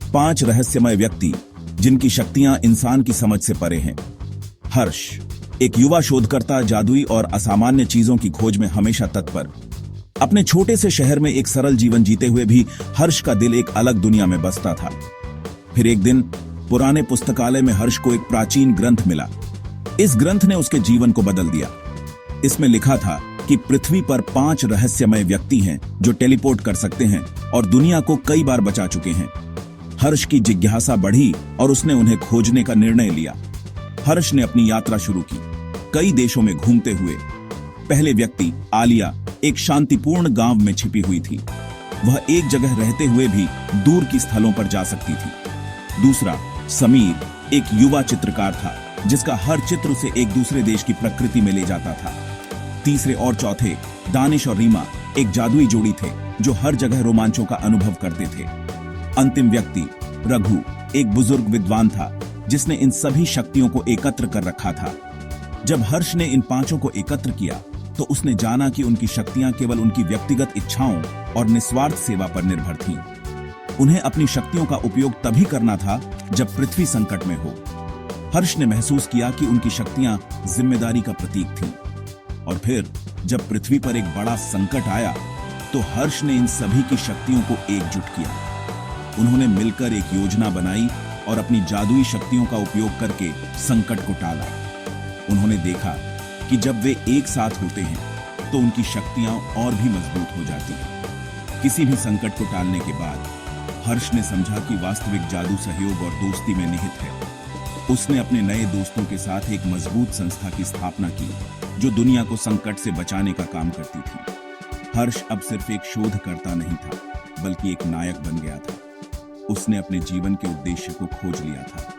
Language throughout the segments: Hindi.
5 रहस्यमय व्यक्ति जिनकी शक्तियां इंसान की समझ से परे हैं। हर्ष, एक युवा शोधकर्ता, जादुई और असामान्य चीजों की खोज में हमेशा तत्पर। अपने छोटे से शहर में एक सरल जीवन जीते हुए भी हर्ष का दिल एक अलग दुनिया में बसता था। फिर एक दिन पुराने पुस्तकालय में हर्ष को एक प्राचीन ग्रंथ मिला। इस ग्रंथ ने उसके जीवन को बदल दिया। इसमें लिखा था कि पृथ्वी पर 5 रहस्यमय व्यक्ति हैं जो टेलीपोर्ट कर सकते हैं और दुनिया को कई बार बचा चुके हैं। हर्ष की जिज्ञासा बढ़ी और उसने उन्हें खोजने का निर्णय लिया। हर्ष ने अपनी यात्रा शुरू की, कई देशों में घूमते हुए। पहले व्यक्ति आलिया एक शांतिपूर्ण गांव में छिपी हुई थी। वह एक जगह रहते हुए भी दूर की स्थलों पर जा सकती थी। दूसरा समीर एक युवा चित्रकार था जिसका हर चित्र उसे एक दूसरे देश की प्रकृति में ले जाता था। तीसरे और चौथे दानिश और रीमा एक जादुई जोड़ी थे जो हर जगह रोमांचों का अनुभव करते थे। अंतिम व्यक्ति रघु एक बुजुर्ग विद्वान था जिसने इन सभी शक्तियों को एकत्र कर रखा था। जब हर्ष ने इन 5 को एकत्र किया तो उसने जाना कि उनकी शक्तियां केवल उनकी व्यक्तिगत इच्छाओं और निस्वार्थ सेवा पर निर्भर थीं। उन्हें अपनी शक्तियों का उपयोग तभी करना था जब पृथ्वी संकट में हो। हर्ष ने महसूस किया कि उनकी शक्तियां जिम्मेदारी का प्रतीक थीं। और फिर जब पृथ्वी पर एक बड़ा संकट आया तो हर्ष ने इन सभी की शक्तियों को एकजुट किया। उन्होंने मिलकर एक योजना बनाई और अपनी जादुई शक्तियों का उपयोग करके संकट को टाला। उन्होंने देखा कि जब वे एक साथ होते हैं तो उनकी शक्तियां और भी मजबूत हो जाती हैं। किसी भी संकट को टालने के बाद हर्ष ने समझा कि वास्तविक जादू सहयोग और दोस्ती में निहित है। उसने अपने नए दोस्तों के साथ एक मजबूत संस्था की स्थापना की जो दुनिया को संकट से बचाने का काम करती थी। हर्ष अब सिर्फ एक शोधकर्ता नहीं था बल्कि एक नायक बन गया था। उसने अपने जीवन के उद्देश्य को खोज लिया था।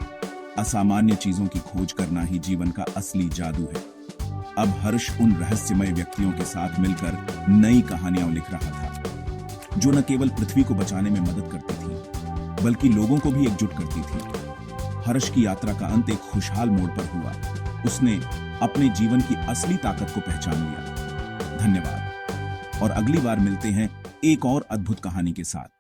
असामान्य चीजों की खोज करना ही जीवन का असली जादू है। अब हर्ष उन रहस्यमय व्यक्तियों के साथ मिलकर नई कहानियां लिख रहा था जो न केवल पृथ्वी को बचाने में मदद करती थी बल्कि लोगों को भी एकजुट करती थी। हर्ष की यात्रा का अंत एक खुशहाल मोड़ पर हुआ। उसने अपने जीवन की असली ताकत को पहचान लिया। धन्यवाद और अगली बार मिलते हैं एक और अद्भुत कहानी के साथ।